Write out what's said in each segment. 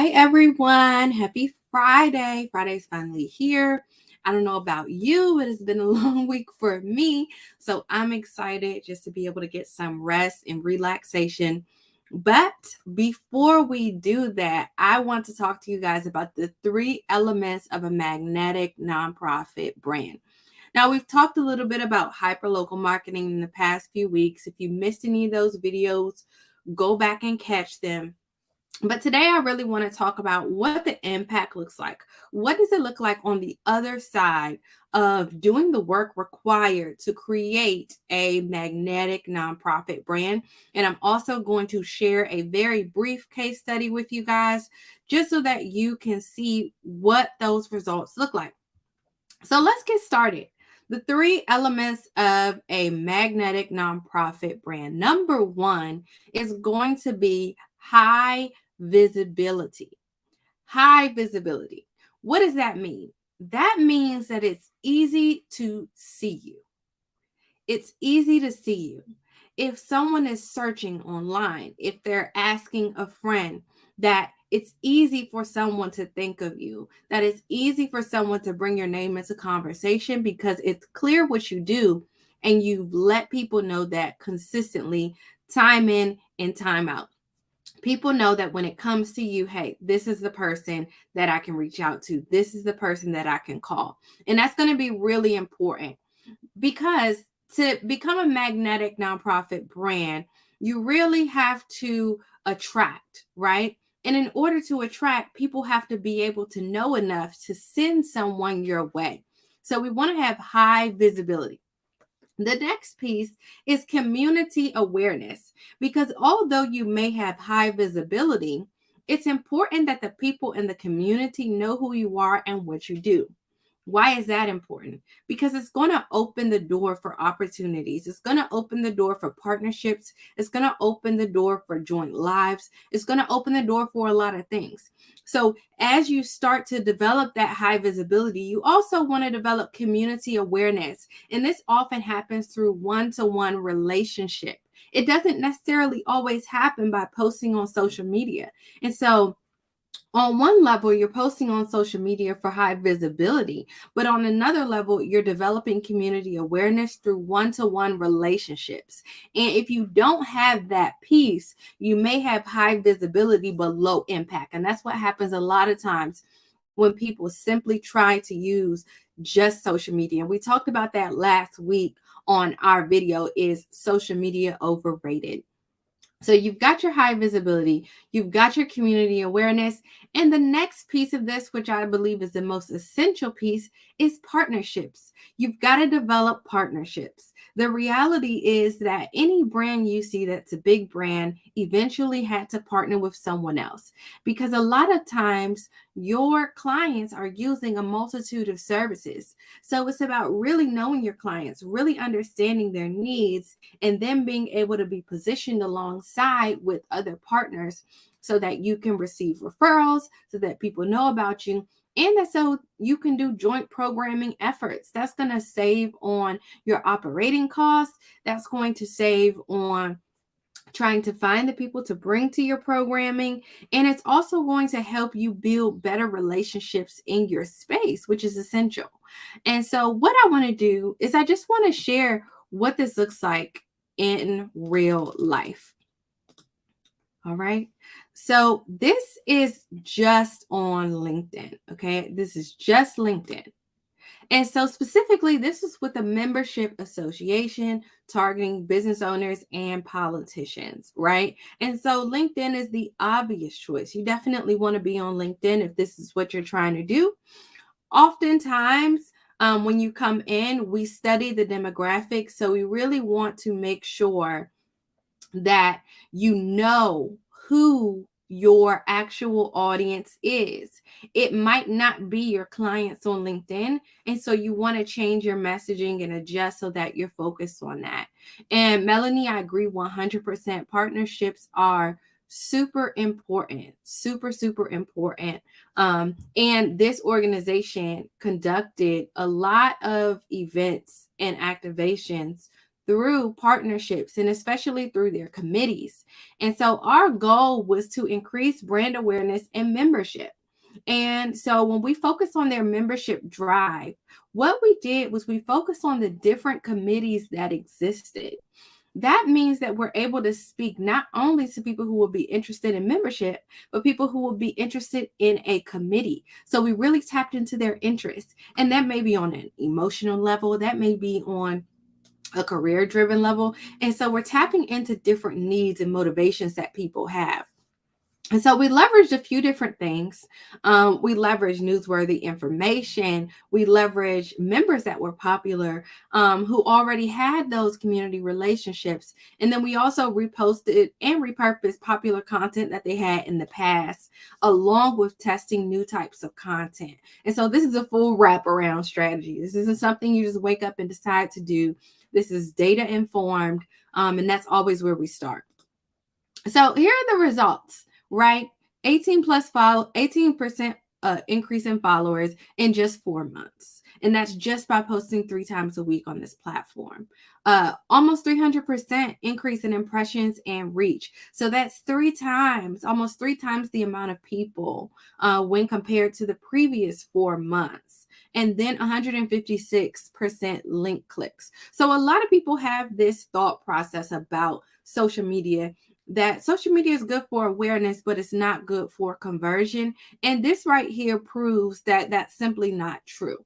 Hi, everyone. Happy Friday. Friday's finally here. I don't know about you, but it's been a long week for me. So I'm excited just to be able to get some rest and relaxation. But before we do that, I want to talk to you guys about the three elements of a magnetic nonprofit brand. Now, we've talked a little bit about hyperlocal marketing in the past few weeks. If you missed any of those videos, go back and catch them. But today, I really want to talk about what the impact looks like. What does it look like on the other side of doing the work required to create a magnetic nonprofit brand? And I'm also going to share a very brief case study with you guys just so that you can see what those results look like. So let's get started. The three elements of a magnetic nonprofit brand. Number one is going to be high visibility. High visibility. What does that mean? That means that it's easy to see you. It's easy to see you. If someone is searching online, if they're asking a friend, that it's easy for someone to think of you, that it's easy for someone to bring your name into conversation because it's clear what you do and you've let people know that consistently, time in and time out. People know that when it comes to you, hey, this is the person that I can reach out to. This is the person that I can call. And that's going to be really important because to become a magnetic nonprofit brand, you really have to attract, right? And in order to attract, people have to be able to know enough to send someone your way. So we want to have high visibility. The next piece is community awareness, because although you may have high visibility, it's important that the people in the community know who you are and what you do. Why is that important? Because it's going to open the door for opportunities. It's going to open the door for partnerships. It's going to open the door for joint lives. It's going to open the door for a lot of things. So, as you start to develop that high visibility, you also want to develop community awareness. And this often happens through one-to-one relationship. It doesn't necessarily always happen by posting on social media. And so, on one level, you're posting on social media for high visibility, but on another level, you're developing community awareness through one-to-one relationships. And if you don't have that piece, you may have high visibility but low impact. And that's what happens a lot of times when people simply try to use just social media. And we talked about that last week on our video, is social media overrated? So you've got your high visibility, you've got your community awareness, and the next piece of this, which I believe is the most essential piece, is partnerships. You've got to develop partnerships. The reality is that any brand you see that's a big brand eventually had to partner with someone else, because a lot of times your clients are using a multitude of services. So it's about really knowing your clients, really understanding their needs, and then being able to be positioned alongside with other partners so that you can receive referrals, so that people know about you, and that so you can do joint programming efforts. That's going to save on your operating costs. That's going to save on trying to find the people to bring to your programming. And it's also going to help you build better relationships in your space, which is essential. And so, what I want to do is I just want to share what this looks like in real life. All right. So, this is just on LinkedIn. Okay. This is just LinkedIn. And so, specifically, this is with a membership association targeting business owners and politicians, right? And so, LinkedIn is the obvious choice. You definitely want to be on LinkedIn if this is what you're trying to do. Oftentimes, when you come in, we study the demographics. So, we really want to make sure that you know who your actual audience is. It might not be your clients on LinkedIn. And so you want to change your messaging and adjust so that you're focused on that. And Melanie, I agree 100%. Partnerships are super important, super important. And this organization conducted a lot of events and activations through partnerships and especially through their committees. And so our goal was to increase brand awareness and membership. And so when we focus on their membership drive, what we did was we focused on the different committees that existed. That means that we're able to speak not only to people who will be interested in membership, but people who will be interested in a committee. So we really tapped into their interests. And that may be on an emotional level, that may be on a career driven level. And so we're tapping into different needs and motivations that people have. And so we leveraged a few different things. We leveraged newsworthy information. We leveraged members that were popular, who already had those community relationships. And then we also reposted and repurposed popular content that they had in the past, along with testing new types of content. And so this is a full wraparound strategy. This isn't something you just wake up and decide to do. This is data informed, and that's always where we start. So here are the results, right? 18% increase in followers in just 4 months. And that's just by posting 3 times a week on this platform. Almost 300% increase in impressions and reach. So that's almost 3 times the amount of people when compared to the previous 4 months. And then 156% link clicks. So a lot of people have this thought process about social media, that social media is good for awareness, but it's not good for conversion. And this right here proves that that's simply not true.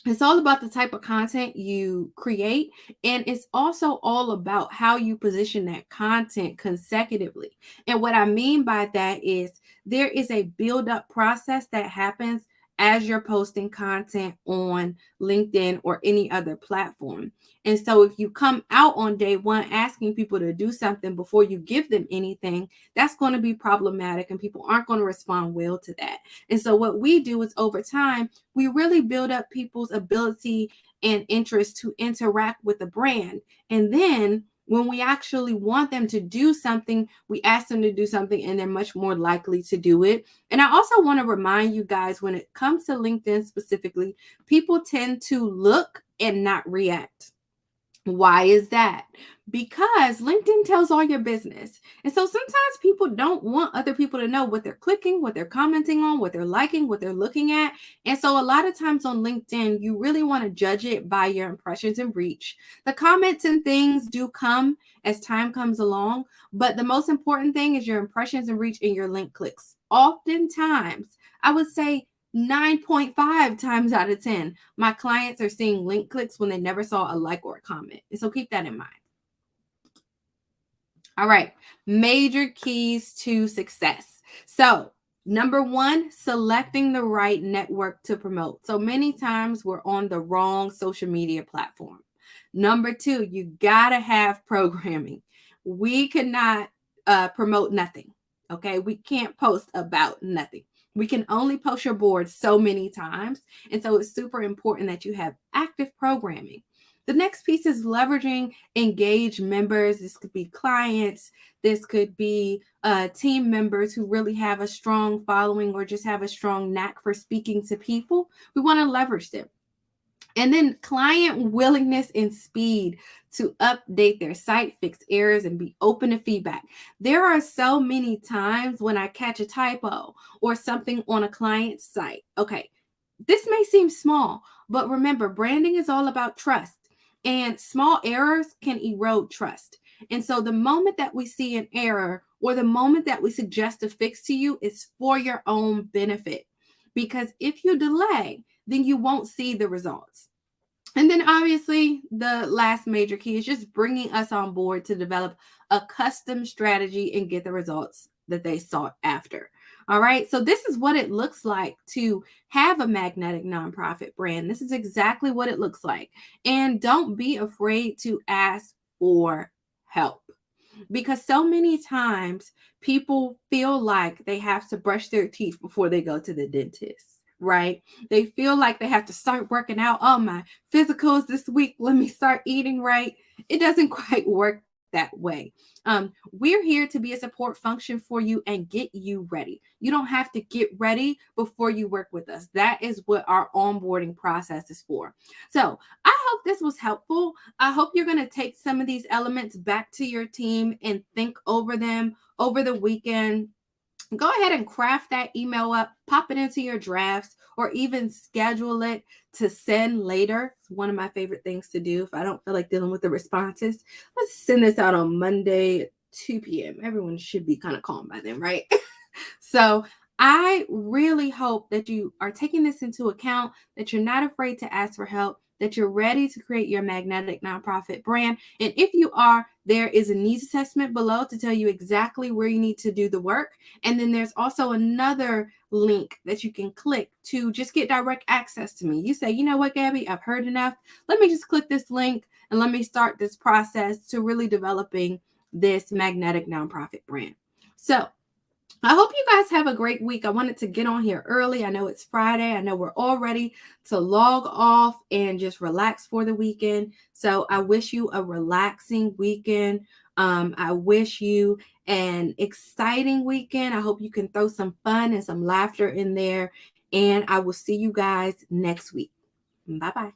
It's all about the type of content you create, and it's also all about how you position that content consecutively. And what I mean by that is there is a build-up process that happens as you're posting content on LinkedIn or any other platform. And so if you come out on day one asking people to do something before you give them anything, that's going to be problematic and people aren't going to respond well to that. And so what we do is over time, we really build up people's ability and interest to interact with the brand. And then when we actually want them to do something, we ask them to do something and they're much more likely to do it. And I also want to remind you guys, when it comes to LinkedIn specifically, people tend to look and not react. Why is that? Because LinkedIn tells all your business. And so sometimes people don't want other people to know what they're clicking, what they're commenting on, what they're liking, what they're looking at. And so a lot of times on LinkedIn, you really want to judge it by your impressions and reach. The comments and things do come as time comes along, but the most important thing is your impressions and reach and your link clicks. Oftentimes, I would say 9.5 times out of 10, my clients are seeing link clicks when they never saw a like or a comment. And so keep that in mind. All right, major keys to success. So number one, selecting the right network to promote. So many times we're on the wrong social media platform. Number two, you gotta have programming. We cannot promote nothing. Okay, we can't post about nothing. We can only post your board so many times. And so it's super important that you have active programming. The next piece is leveraging engaged members. This could be clients. This could be team members who really have a strong following or just have a strong knack for speaking to people. We want to leverage them. And then client willingness and speed to update their site, fix errors, and be open to feedback. There are so many times when I catch a typo or something on a client's site. Okay, this may seem small, but remember, branding is all about trust, and small errors can erode trust. And so the moment that we see an error or the moment that we suggest a fix to you, it's for your own benefit. Because if you delay, then you won't see the results. And then obviously the last major key is just bringing us on board to develop a custom strategy and get the results that they sought after. All right. So this is what it looks like to have a magnetic nonprofit brand. This is exactly what it looks like. And don't be afraid to ask for help, because so many times people feel like they have to brush their teeth before they go to the dentist. Right? They feel like they have to start working out. Oh, my physicals this week, let me start eating right. It doesn't quite work that way. We're here to be a support function for you and get you ready. You don't have to get ready before you work with us. That is what our onboarding process is for. So I hope this was helpful. I hope you're going to take some of these elements back to your team and think over them over the weekend. Go ahead and craft that email up, pop it into your drafts, or even schedule it to send later. It's one of my favorite things to do if I don't feel like dealing with the responses. Let's send this out on Monday at 2 p.m. Everyone should be kind of calm by then, right? So I really hope that you are taking this into account, that you're not afraid to ask for help, that you're ready to create your magnetic nonprofit brand. And if you are, there is a needs assessment below to tell you exactly where you need to do the work. And then there's also another link that you can click to just get direct access to me. You say, you know what, Gabby, I've heard enough. Let me just click this link and let me start this process to really developing this magnetic nonprofit brand. So I hope you guys have a great week. I wanted to get on here early. I know it's Friday. I know we're all ready to log off and just relax for the weekend. So I wish you a relaxing weekend. I wish you an exciting weekend. I hope you can throw some fun and some laughter in there. And I will see you guys next week. Bye-bye.